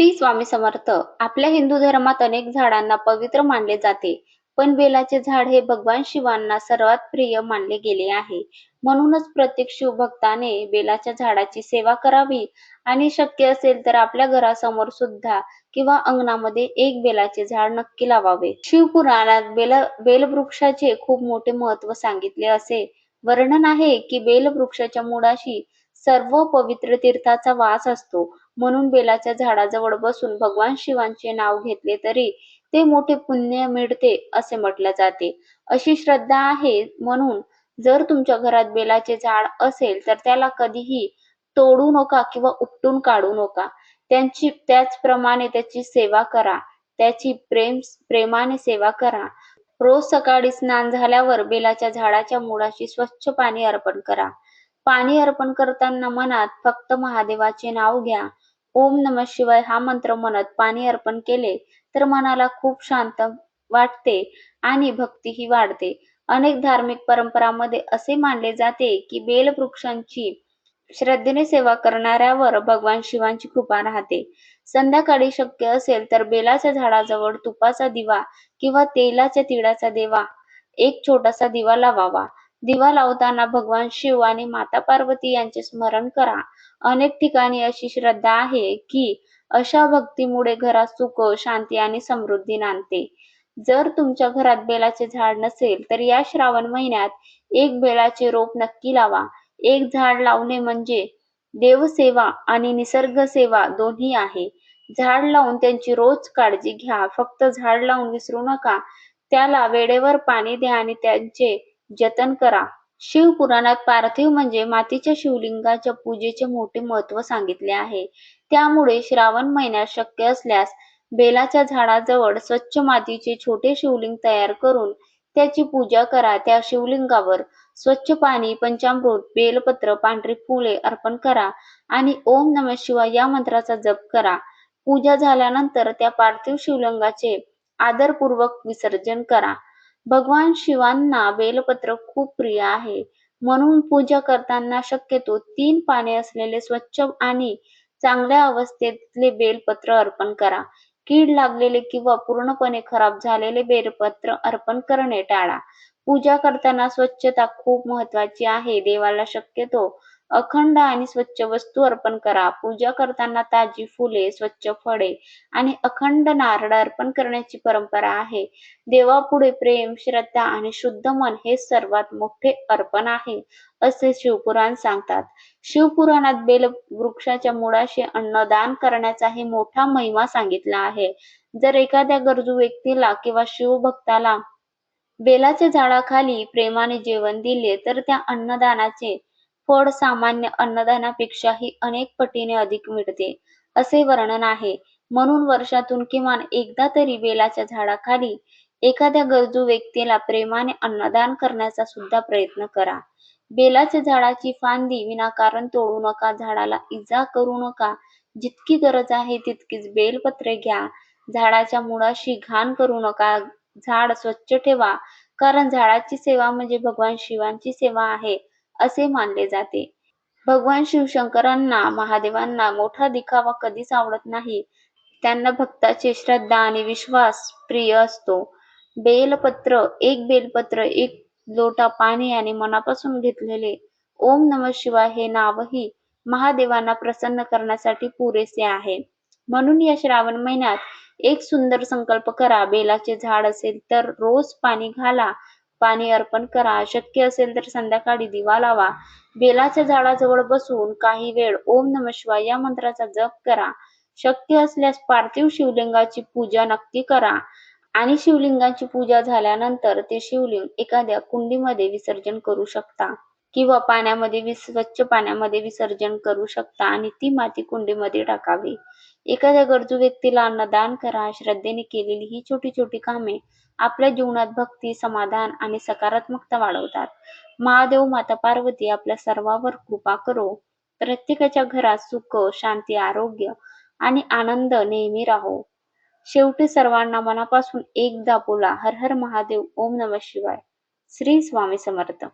श्री स्वामी समर्थ. आपल्या हिंदू धर्मात अनेक झाडांना पवित्र मानले जाते, पण बेलाचे झाड हे भगवान शिवांना सर्वात प्रिय मानले गेले आहे. म्हणूनच प्रत्येक शिवभक्ताने बेलाच्या झाडाची सेवा करावी आणि शक्य असेल तर आपल्या घरासमोर सुद्धा किंवा अंगणामध्ये एक बेलाचे झाड नक्की लावावे. शिवपुराणात बेलवृक्षाचे खूप मोठे महत्त्व सांगितले असे वर्णन आहे की बेलवृक्षाच्या मुळाशी सर्व पवित्र तीर्थाचा वास असतो. म्हणून बेलाच्या झाडाजवळ बसून भगवान शिवांचे नाव घेतले तरी ते मोठे पुण्य मिळते असे म्हटले जाते. अशी श्रद्धा आहे. म्हणून जर तुमच्या घरात बेलाचे झाड असेल तर त्याला कधीही तोडू नका किंवा उपटून काढू नका. त्याचप्रमाणे त्याची सेवा करा. त्याची प्रेमाने सेवा करा. रोज सकाळी स्नान झाल्यावर बेलाच्या झाडाच्या मुळाशी स्वच्छ पाणी अर्पण करा. पाणी अर्पण करताना मनात फक्त महादेवाचे नाव घ्या. ओम नमः शिवाय हा मंत्र म्हणत पाणी अर्पण केले तर मनाला खूप शांत वाटते आणि भक्तीही वाढते. अनेक धार्मिक परंपरांमध्ये असे मानले जाते की बेलवृक्षांची श्रद्धेने सेवा करणाऱ्यावर भगवान शिवांची कृपा राहते. संध्याकाळी शक्य असेल तर बेलाच्या झाडाजवळ तुपाचा दिवा किंवा तेलाच्या तिळाचा एक छोटासा दिवा लावावा. दिवा लावताना भगवान शिव आणि माता पार्वती यांचे स्मरण करा. अनेक ठिकाणी अशी श्रद्धा आहे की अशा भक्तीमुळे घरात सुख, शांती आणि समृद्धी नांदते. जर तुमच्या घरात बेलाचे झाड नसेल तर या श्रावण महिन्यात एक बेलाचे रोप नक्की लावा. एक झाड लावणे म्हणजे देवसेवा आणि निसर्ग सेवा दोन्ही आहे. झाड लावून त्यांची रोज काळजी घ्या. फक्त झाड लावून विसरू नका. त्याला वेळेवर पाणी द्या आणि त्यांचे जतन करा. शिवपुराणात पार्थिव म्हणजे मातीच्या शिवलिंगाच्या पूजेचे मोठे महत्त्व सांगितले आहे. त्यामुळे श्रावण महिन्यात शक्य असल्यास बेलाच्या झाडाजवळ स्वच्छ मातीचे छोटे शिवलिंग तयार करून त्याची पूजा करा. त्या शिवलिंगावर स्वच्छ पाणी, पंचामृत, बेलपत्र, पांढरी फुले अर्पण करा आणि ओम नमः शिवाय या मंत्राचा जप करा. पूजा झाल्यानंतर त्या पार्थिव शिवलिंगाचे आदरपूर्वक विसर्जन करा. भगवान शिवांना बेलपत्र खूप प्रिय आहे. म्हणून पूजा करताना शक्यतो 3 पाने असलेले स्वच्छ आणि चांगल्या अवस्थेतले बेलपत्र अर्पण करा. कीड लागलेले किंवा पूर्णपणे खराब झालेले बेलपत्र अर्पण करणे टाळा. पूजा करताना स्वच्छता खूप महत्त्वाची आहे. देवाला शक्यतो अखंड आणि स्वच्छ वस्तू अर्पण करा. पूजा करताना ताजी फुले, स्वच्छ फळे आणि अखंड नारळ अर्पण करण्याची परंपरा आहे. देवापुढे प्रेम, श्रद्धा आणि शुद्ध मन हे सर्वात मोठे अर्पण आहे, असे शिवपुराण सांगतात. शिवपुराणात बेलवृक्षाच्या मुळाशी अन्नदान करण्याचाही मोठा महिमा सांगितला आहे. जर एखाद्या गरजू व्यक्तीला किंवा शिवभक्ताला बेलाच्या झाडाखाली प्रेमाने जेवण दिले तर त्या अन्नदानाचे फळ सामान्य अन्नदानापेक्षाही अनेक पटीने अधिक मिळते, असे वर्णन आहे. म्हणून वर्षातून किमान एकदा तरी बेलाच्या झाडाखाली एखाद्या गरजू व्यक्तीला प्रेमाने अन्नदान करण्याचा सुद्धा प्रयत्न करा. बेलाच्या झाडाची फांदी विनाकारण तोडू नका. झाडाला इजा करू नका. जितकी गरज आहे तितकीच बेलपत्रे घ्या. झाडाच्या मुळाशी घाण करू नका. झाड स्वच्छ ठेवा, कारण झाडाची सेवा म्हणजे भगवान शिवांची सेवा आहे असे मानले जाते. भगवान शिवशंकरांना, महादेवांना मोठा दिखावा कधीच आवडत नाही. त्यांना भक्ताची श्रद्धा आणि विश्वास प्रिय असतो. एक बेलपत्र, एक लोटा पाणी आणि मनापासून घेतलेले ओम नमः शिवाय हे नावही महादेवांना प्रसन्न करण्यासाठी पुरेसे आहे. म्हणून या श्रावण महिन्यात एक सुंदर संकल्प करा. बेलाचे झाड असेल तर रोज पाणी घाला, पाणी अर्पण करा. शक्य असेल तर संध्याकाळी दिवा लावा. बेलाच्या झाडाजवळ बसून काही वेळ ओम नमः शिवाय या मंत्राचा जप करा. शक्य असल्यास पार्थिव शिवलिंगाची पूजा नक्की करा आणि शिवलिंगाची पूजा झाल्यानंतर ते शिवलिंग एखाद्या कुंडीमध्ये विसर्जन करू शकता किंवा स्वच्छ पाण्यामध्ये विसर्जन करू शकता आणि ती माती कुंडीमध्ये टाकावी. एखाद्या गरजू व्यक्तीला अन्नदान करा. श्रद्धेने केलेली ही छोटी छोटी कामे आपल्या जीवनात भक्ती, समाधान आणि सकारात्मकता वाढवतात. महादेव, माता पार्वती आपल्या सर्वांवर कृपा करो. प्रत्येकाच्या घरात सुख, शांती, आरोग्य आणि आनंद नेहमी राहो. शेवटी सर्वांना मनापासून एकदा बोला, हर हर महादेव, ओम नमः शिवाय. श्री स्वामी समर्थ.